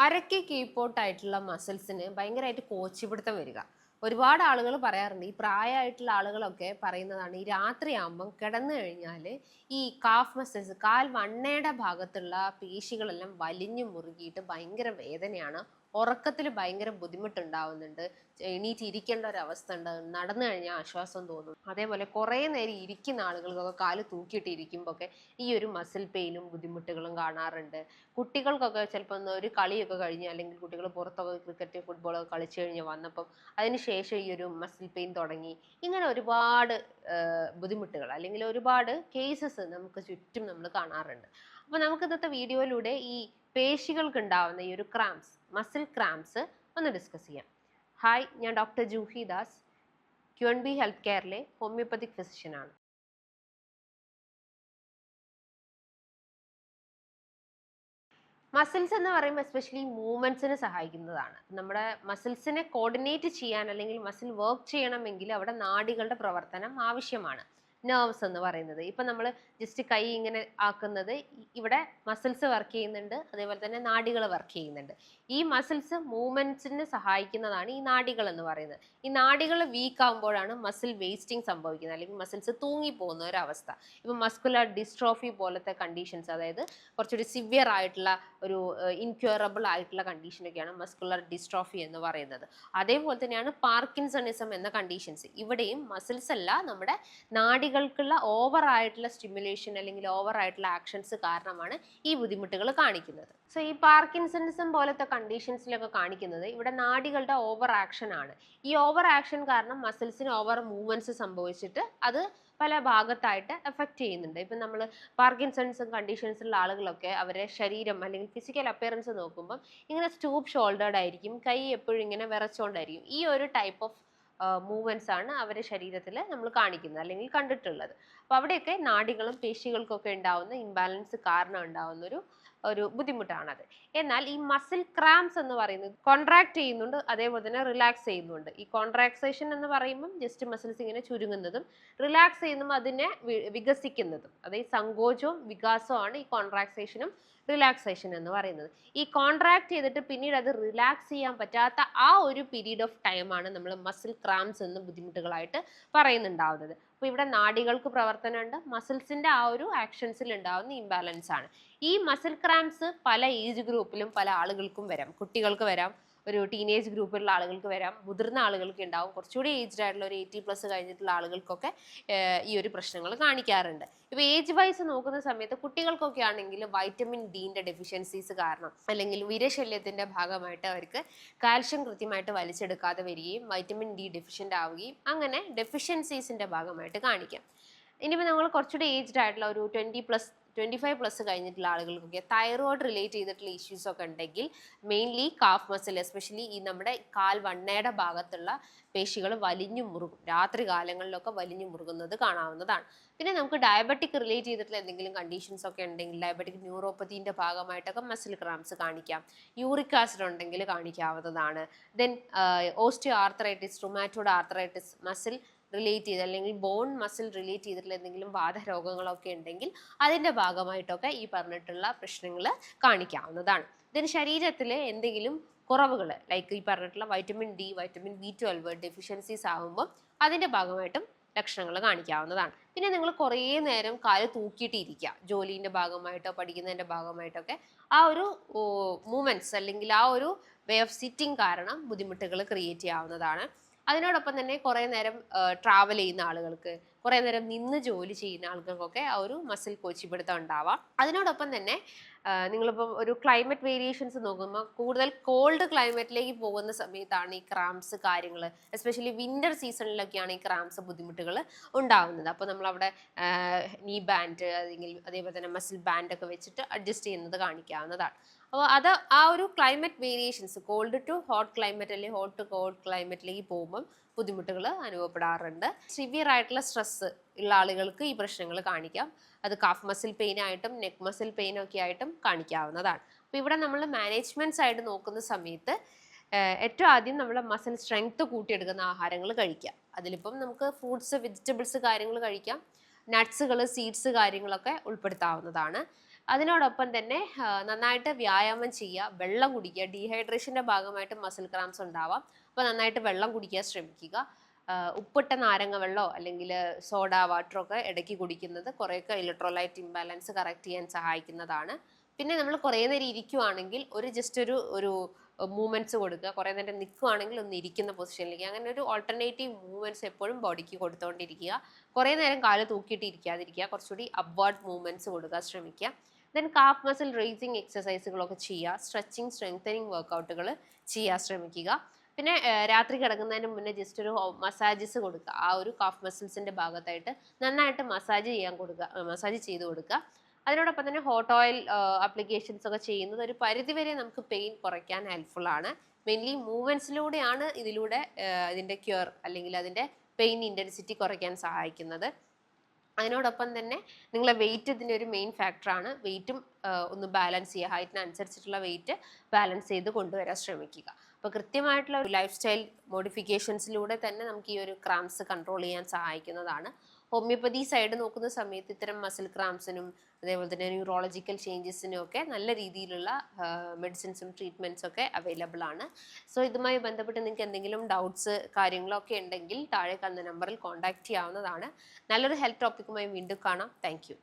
അരയ്ക്ക് കീഴ്പോട്ടായിട്ടുള്ള മസിൽസിന് ഭയങ്കരമായിട്ട് കോച്ചിപിടുത്തം വരിക. ഒരുപാട് ആളുകൾ പറയാറുണ്ട്, ഈ പ്രായമായിട്ടുള്ള ആളുകളൊക്കെ പറയുന്നതാണ്, ഈ രാത്രിയാകുമ്പം കിടന്നു കഴിഞ്ഞാൽ ഈ കാഫ് മസിൽസ്, കാൽ വണ്ണയുടെ ഭാഗത്തുള്ള പേശികളെല്ലാം വലിഞ്ഞു മുറുകിയിട്ട് ഭയങ്കര വേദനയാണ്, ഉറക്കത്തിൽ ഭയങ്കര ബുദ്ധിമുട്ടുണ്ടാവുന്നുണ്ട്, എണീറ്റിരിക്കേണ്ട ഒരു അവസ്ഥ ഉണ്ട്, നടന്നു കഴിഞ്ഞാൽ ആശ്വാസം തോന്നും. അതേപോലെ കുറേ നേരം ഇരിക്കുന്ന ആളുകൾക്കൊക്കെ കാല് തൂക്കിയിട്ടിരിക്കുമ്പോൾ ഒക്കെ ഈ ഒരു മസിൽ പെയിനും ബുദ്ധിമുട്ടുകളും കാണാറുണ്ട്. കുട്ടികൾക്കൊക്കെ ചിലപ്പോൾ ഒരു കളിയൊക്കെ കഴിഞ്ഞ്, അല്ലെങ്കിൽ കുട്ടികൾ പുറത്തൊക്കെ ക്രിക്കറ്റ് ഫുട്ബോളൊക്കെ കളിച്ചു കഴിഞ്ഞ് വന്നപ്പം അതിനുശേഷം ഈ ഒരു മസിൽ പെയിൻ തുടങ്ങി. ഇങ്ങനെ ഒരുപാട് ബുദ്ധിമുട്ടുകൾ അല്ലെങ്കിൽ ഒരുപാട് കേസസ് നമുക്ക് ചുറ്റും നമ്മൾ കാണാറുണ്ട്. അപ്പോൾ നമുക്ക് ഇന്നത്തെ വീഡിയോയിലൂടെ ഈ പേശികൾക്ക് ഉണ്ടാവുന്ന ഈ ഒരു ക്രാംസ്, മസിൽ ക്രാംസ് ഒന്ന് ഡിസ്കസ് ചെയ്യാം. ഹായ്, ഞാൻ doctor Juhi Das, QNB health കെയറിലെ ഹോമിയോപ്പതിക് ഫിസിഷ്യനാണ്. മസിൽസ് എന്ന് പറയുമ്പോൾ എസ്പെഷ്യലി മൂവ്മെന്റ്സിന് സഹായിക്കുന്നതാണ്. നമ്മുടെ മസിൽസിനെ കോർഡിനേറ്റ് ചെയ്യാൻ അല്ലെങ്കിൽ മസിൽ വർക്ക് ചെയ്യണമെങ്കിൽ അവിടെ നാഡികളുടെ പ്രവർത്തനം ആവശ്യമാണ്. നെർവ്സ് എന്ന് പറയുന്നത്, ഇപ്പം നമ്മൾ ജസ്റ്റ് കൈ ഇങ്ങനെ ആക്കുന്നത് ഇവിടെ മസിൽസ് വർക്ക് ചെയ്യുന്നുണ്ട്, അതേപോലെ തന്നെ നാഡികൾ വർക്ക് ചെയ്യുന്നുണ്ട്. ഈ മസിൽസ് മൂവ്മെന്റ്സിന് സഹായിക്കുന്നതാണ് ഈ നാഡികൾ എന്ന് പറയുന്നത്. ഈ നാഡികൾ വീക്ക് ആകുമ്പോഴാണ് മസിൽ വേസ്റ്റിംഗ് സംഭവിക്കുന്നത്, അല്ലെങ്കിൽ മസിൽസ് തൂങ്ങിപ്പോകുന്ന ഒരവസ്ഥ. ഇപ്പം മസ്കുലർ ഡിസ്ട്രോഫി പോലത്തെ കണ്ടീഷൻസ്, അതായത് കുറച്ചുകൂടി സിവിയർ ആയിട്ടുള്ള ഒരു ഇൻക്യൂറബിൾ ആയിട്ടുള്ള കണ്ടീഷനൊക്കെയാണ് മസ്കുലർ ഡിസ്ട്രോഫി എന്ന് പറയുന്നത്. അതേപോലെ തന്നെയാണ് പാർക്കിൻസണിസം എന്ന കണ്ടീഷൻസ്. ഇവിടെയും മസിൽസ് അല്ല, നമ്മുടെ നാഡികൾക്കുള്ള ഓവർ ആയിട്ടുള്ള സ്റ്റിമുലേഷൻ അല്ലെങ്കിൽ ഓവർ ആയിട്ടുള്ള ആക്ഷൻസ് കാരണമാണ് ഈ ബുദ്ധിമുട്ടുകൾ കാണിക്കുന്നത്. സോ ഈ പാർക്കിൻസണിസം പോലത്തെ കണ്ടീഷൻസിലൊക്കെ കാണിക്കുന്നത് ഇവിടെ നാഡികളുടെ ഓവർ ആക്ഷൻ ആണ്. ഈ ഓവർ ആക്ഷൻ കാരണം മസിൽസിന് ഓവർ മൂവ്മെന്റ്സ് സംഭവിച്ചിട്ട് അത് പല ഭാഗത്തായിട്ട് എഫക്റ്റ് ചെയ്യുന്നുണ്ട്. ഇപ്പം നമ്മൾ പാർക്കിൻസൺസും കണ്ടീഷൻസുള്ള ആളുകളൊക്കെ അവരുടെ ശരീരം അല്ലെങ്കിൽ ഫിസിക്കൽ അപ്പിയറൻസ് നോക്കുമ്പം ഇങ്ങനെ സ്റ്റൂപ്പ് ഷോൾഡേർഡ് ആയിരിക്കും, കൈ എപ്പോഴും ഇങ്ങനെ വിറച്ചുകൊണ്ടായിരിക്കും. ഈ ഒരു ടൈപ്പ് ഓഫ് മൂവ്മെന്റ്സ് ആണ് അവരുടെ ശരീരത്തിൽ നമ്മൾ കാണിക്കുന്നത് അല്ലെങ്കിൽ കണ്ടിട്ടുള്ളത്. അപ്പോൾ അവിടെയൊക്കെ നാഡികളും പേശികൾക്കൊക്കെ ഉണ്ടാവുന്ന ഇംബാലൻസ് കാരണം ഉണ്ടാവുന്ന ഒരു ബുദ്ധിമുട്ടാണത്. എന്നാൽ ഈ മസിൽ ക്രാംസ് എന്ന് പറയുന്നത് കോൺട്രാക്ട് ചെയ്യുന്നുണ്ട്, അതേപോലെ തന്നെ റിലാക്സ് ചെയ്യുന്നുണ്ട്. ഈ കോൺട്രാക്സേഷൻ എന്ന് പറയുമ്പം ജസ്റ്റ് മസിൽസ് ഇങ്ങനെ ചുരുങ്ങുന്നതും, റിലാക്സ് ചെയ്യുമ്പോൾ അതിനെ വികസിക്കുന്നതും, അതായത് സങ്കോചവും വികാസവുമാണ് ഈ കോൺട്രാക്സേഷനും റിലാക്സേഷൻ എന്ന് പറയുന്നത്. ഈ കോൺട്രാക്ട് ചെയ്തിട്ട് പിന്നീട് അത് റിലാക്സ് ചെയ്യാൻ പറ്റാത്ത ആ ഒരു പീരീഡ് ഓഫ് ടൈമാണ് നമ്മൾ മസിൽ ക്രാംസ് എന്ന് ബുദ്ധിമുട്ടുകളായിട്ട് പറയുന്നുണ്ടാവുന്നത്. അപ്പോൾ ഇവിടെ നാഡികൾക്ക് പ്രവർത്തനമുണ്ട്, മസിൽസിന്റെ ആ ഒരു ആക്ഷൻസിൽ ഉണ്ടാവുന്ന ഇംബാലൻസ് ആണ്. ഈ മസിൽ ക്രാംസ് പല ഏജ് ഗ്രൂപ്പിലും പല ആളുകൾക്കും വരാം. കുട്ടികൾക്ക് വരാം, ഒരു ടീനേജ് ഗ്രൂപ്പിലുള്ള ആളുകൾക്ക് വരാം, മുതിർന്ന ആളുകൾക്ക് ഉണ്ടാവും, കുറച്ചുകൂടി ഏജ്ഡ് ആയിട്ടുള്ള ഒരു 80+ കഴിഞ്ഞിട്ടുള്ള ആളുകൾക്കൊക്കെ ഈ ഒരു പ്രശ്നങ്ങൾ കാണിക്കാറുണ്ട്. ഇപ്പോൾ ഏജ് വൈസ് നോക്കുന്ന സമയത്ത് കുട്ടികൾക്കൊക്കെ ആണെങ്കിൽ വൈറ്റമിൻ ഡിന്റെ ഡെഫിഷ്യൻസീസ് കാരണം അല്ലെങ്കിൽ വിരശല്യത്തിന്റെ ഭാഗമായിട്ട് അവർക്ക് കാൽഷ്യം കൃത്യമായിട്ട് വലിച്ചെടുക്കാതെ വരികയും വൈറ്റമിൻ ഡി ഡെഫിഷ്യൻ്റ് ആവുകയും അങ്ങനെ ഡെഫിഷ്യൻസീസിന്റെ ഭാഗമായിട്ട് കാണിക്കാം. ഇനിയിപ്പോൾ നമ്മൾ കുറച്ചുകൂടി ഏജ്ഡ് ആയിട്ടുള്ള ഒരു 25+ കഴിഞ്ഞിട്ടുള്ള ആളുകൾക്കൊക്കെ തൈറോയ്ഡ് റിലേറ്റ് ചെയ്തിട്ടുള്ള ഇഷ്യൂസ് ഒക്കെ ഉണ്ടെങ്കിൽ മെയിൻലി കാഫ് മസിൽ, എസ്പെഷ്യലി ഈ നമ്മുടെ കാൽ വണ്ണയുടെ ഭാഗത്തുള്ള പേശികൾ വലിഞ്ഞു മുറുകും, രാത്രി കാലങ്ങളിലൊക്കെ വലിഞ്ഞു മുറുകുന്നത് കാണാവുന്നതാണ്. പിന്നെ നമുക്ക് ഡയബറ്റിക് റിലേറ്റ് ചെയ്തിട്ടുള്ള എന്തെങ്കിലും കണ്ടീഷൻസ് ഒക്കെ ഉണ്ടെങ്കിൽ ഡയബറ്റിക് ന്യൂറോപ്പതീൻ്റെ ഭാഗമായിട്ടൊക്കെ മസിൽ ക്രാംസ് കാണിക്കാം. യൂറിക് ആസിഡ് ഉണ്ടെങ്കിൽ കാണിക്കാവുന്നതാണ്. Then osteo arthritis, rheumatoid arthritis, muscle relate ചെയ്ത് അല്ലെങ്കിൽ ബോൺ മസിൽ റിലേറ്റ് ചെയ്തിട്ടുള്ള എന്തെങ്കിലും വാതരോഗങ്ങളൊക്കെ ഉണ്ടെങ്കിൽ അതിൻ്റെ ഭാഗമായിട്ടൊക്കെ ഈ പറഞ്ഞിട്ടുള്ള പ്രശ്നങ്ങൾ കാണിക്കാവുന്നതാണ്. ഇതിന് ശരീരത്തിൽ എന്തെങ്കിലും കുറവുകൾ ലൈക്ക് ഈ പറഞ്ഞിട്ടുള്ള vitamin D, vitamin B12 deficiencies ആകുമ്പോൾ അതിൻ്റെ ഭാഗമായിട്ടും ലക്ഷണങ്ങൾ കാണിക്കാവുന്നതാണ്. പിന്നെ നിങ്ങൾ കുറേ നേരം കാല് തൂക്കിയിട്ടിരിക്കുക, ജോലിൻ്റെ ഭാഗമായിട്ടോ പഠിക്കുന്നതിൻ്റെ ഭാഗമായിട്ടൊക്കെ ആ ഒരു മൂവ്മെൻറ്റ്സ് അല്ലെങ്കിൽ ആ ഒരു വേ ഓഫ് സിറ്റിംഗ് കാരണം ബുദ്ധിമുട്ടുകൾ ക്രിയേറ്റ് ചെയ്യാവുന്നതാണ്. അതിനോടൊപ്പം തന്നെ കുറേ നേരം ട്രാവൽ ചെയ്യുന്ന ആളുകൾക്ക്, കുറേ നേരം നിന്ന് ജോലി ചെയ്യുന്ന ആളുകൾക്കൊക്കെ ആ ഒരു മസിൽ കോച്ചിപ്പിടുത്തം ഉണ്ടാവാം. അതിനോടൊപ്പം തന്നെ നിങ്ങളിപ്പം ഒരു ക്ലൈമറ്റ് വേരിയേഷൻസ് നോക്കുമ്പോൾ കൂടുതൽ കോൾഡ് ക്ലൈമറ്റിലേക്ക് പോകുന്ന സമയത്താണ് ഈ ക്രാംസ് കാര്യങ്ങൾ, എസ്പെഷ്യലി വിൻ്റർ സീസണിലൊക്കെയാണ് ഈ ക്രാംസ് ബുദ്ധിമുട്ടുകൾ ഉണ്ടാകുന്നത്. അപ്പോൾ നമ്മളവിടെ നീ ബാൻഡ് അല്ലെങ്കിൽ അതേപോലെ തന്നെ മസിൽ ബാൻഡൊക്കെ വെച്ചിട്ട് അഡ്ജസ്റ്റ് ചെയ്യുന്നത് കാണിക്കാവുന്നതാണ്. അപ്പോൾ അത് ആ ഒരു climate variations, cold to hot climate അല്ലെങ്കിൽ ഹോട്ട് ടു കോൾഡ് ക്ലൈമറ്റിലേക്ക് പോകുമ്പം ബുദ്ധിമുട്ടുകൾ അനുഭവപ്പെടാറുണ്ട്. സിവിയർ ആയിട്ടുള്ള സ്ട്രെസ് ഉള്ള ആളുകൾക്ക് ഈ പ്രശ്നങ്ങൾ കാണിക്കാം. അത് കാഫ് മസിൽ പെയിൻ ആയിട്ടും നെക്ക് മസിൽ പെയിൻ ഒക്കെ ആയിട്ടും കാണിക്കാവുന്നതാണ്. അപ്പോൾ ഇവിടെ നമ്മൾ മാനേജ്മെന്റ് സൈഡ് നോക്കുന്ന സമയത്ത് ഏറ്റവും ആദ്യം നമ്മൾ മസിൽ സ്ട്രെങ്ത് കൂട്ടിയെടുക്കുന്ന ആഹാരങ്ങൾ കഴിക്കാം. അതിലിപ്പം നമുക്ക് ഫ്രൂട്ട്സ്, വെജിറ്റബിൾസ് കാര്യങ്ങൾ കഴിക്കാം, നട്ട്സുകൾ, സീഡ്സ് കാര്യങ്ങളൊക്കെ ഉൾപ്പെടുത്താവുന്നതാണ്. അതിനോടൊപ്പം തന്നെ നന്നായിട്ട് വ്യായാമം ചെയ്യുക, വെള്ളം കുടിക്കുക. ഡീഹൈഡ്രേഷൻ്റെ ഭാഗമായിട്ട് മസിൽ ക്രാംസ് ഉണ്ടാവാം. അപ്പോൾ നന്നായിട്ട് വെള്ളം കുടിക്കാൻ ശ്രമിക്കുക. ഉപ്പിട്ട നാരങ്ങ വെള്ളമോ അല്ലെങ്കിൽ സോഡ വാട്ടറോ ഒക്കെ ഇടയ്ക്ക് കുടിക്കുന്നത് കുറേയൊക്കെ ഇലക്ട്രോലൈറ്റ് ഇംബാലൻസ് കറക്റ്റ് ചെയ്യാൻ സഹായിക്കുന്നതാണ്. പിന്നെ നമ്മൾ കുറേ നേരം ഇരിക്കുവാണെങ്കിൽ ജസ്റ്റ് ഒരു മൂവ്മെൻറ്റ്സ് കൊടുക്കുക. കുറേ നേരം നിൽക്കുവാണെങ്കിൽ ഒന്ന് ഇരിക്കുന്ന പൊസിഷനിലേക്ക്, അങ്ങനെ ഒരു ഓൾട്ടർനേറ്റീവ് മൂവ്മെൻറ്റ്സ് എപ്പോഴും ബോഡിക്ക് കൊടുത്തുകൊണ്ടിരിക്കുക. കുറേ നേരം കാല് തൂക്കിയിട്ട് ഇരിക്കാതിരിക്കുക, കുറച്ചുകൂടി അപ്വാർഡ് മൂവ്മെൻറ്റ്സ് കൊടുക്കാൻ ശ്രമിക്കുക. ദെൻ കാഫ് മസിൽ റേസിങ് എക്സസൈസുകളൊക്കെ ചെയ്യുക. സ്ട്രെച്ചിങ് സ്ട്രെങ്തനിങ് വർക്കൗട്ടുകൾ ചെയ്യാൻ ശ്രമിക്കുക. പിന്നെ രാത്രി കിടക്കുന്നതിന് മുന്നേ ജസ്റ്റ് ഒരു മസാജസ് കൊടുക്കുക. ആ ഒരു കാഫ് മസിൽസിൻ്റെ ഭാഗത്തായിട്ട് നന്നായിട്ട് മസാജ് ചെയ്ത് കൊടുക്കുക. അതിനോടൊപ്പം തന്നെ ഹോട്ട് ഓയിൽ അപ്ലിക്കേഷൻസ് ഒക്കെ ചെയ്യുന്നത് ഒരു പരിധിവരെ നമുക്ക് പെയിൻ കുറയ്ക്കാൻ ഹെൽപ്ഫുൾ ആണ്. മെയിൻലി മൂവ്മെൻറ്റ്സിലൂടെയാണ് ഇതിൻ്റെ ക്യൂർ അല്ലെങ്കിൽ അതിൻ്റെ പെയിൻ ഇൻറ്റൻസിറ്റി കുറയ്ക്കാൻ സഹായിക്കുന്നത്. അതിനോടൊപ്പം തന്നെ നിങ്ങളെ വെയിറ്റ് ഇതിൻ്റെ ഒരു മെയിൻ ഫാക്ടറാണ്. വെയിറ്റും ഒന്ന് ബാലൻസ് ചെയ്യുക. ഹൈറ്റിനനുസരിച്ചിട്ടുള്ള വെയിറ്റ് ബാലൻസ് ചെയ്ത് കൊണ്ടുവരാൻ ശ്രമിക്കുക. അപ്പോൾ കൃത്യമായിട്ടുള്ള ഒരു ലൈഫ് സ്റ്റൈൽ മോഡിഫിക്കേഷൻസിലൂടെ തന്നെ നമുക്ക് ഈ ഒരു ക്രാംസ് കൺട്രോൾ ചെയ്യാൻ സഹായിക്കുന്നതാണ്. ഹോമിയോപ്പതി സൈഡ് നോക്കുന്ന സമയത്ത് ഇത്തരം മസിൽ ക്രാംസിനും അതേപോലെ തന്നെ ന്യൂറോളജിക്കൽ ചേഞ്ചസിനും ഒക്കെ നല്ല രീതിയിലുള്ള മെഡിസിൻസും ട്രീറ്റ്മെൻറ്റ്സും ഒക്കെ അവൈലബിൾ ആണ്. സോ ഇതുമായി ബന്ധപ്പെട്ട് നിങ്ങൾക്ക് എന്തെങ്കിലും ഡൗട്ട്സ് കാര്യങ്ങളൊക്കെ ഉണ്ടെങ്കിൽ താഴെ കാണുന്ന നമ്പറിൽ കോൺടാക്റ്റ് ചെയ്യാവുന്നതാണ്. നല്ലൊരു ഹെൽത്ത് ടോപ്പിക്കുമായി വീണ്ടും കാണാം. താങ്ക്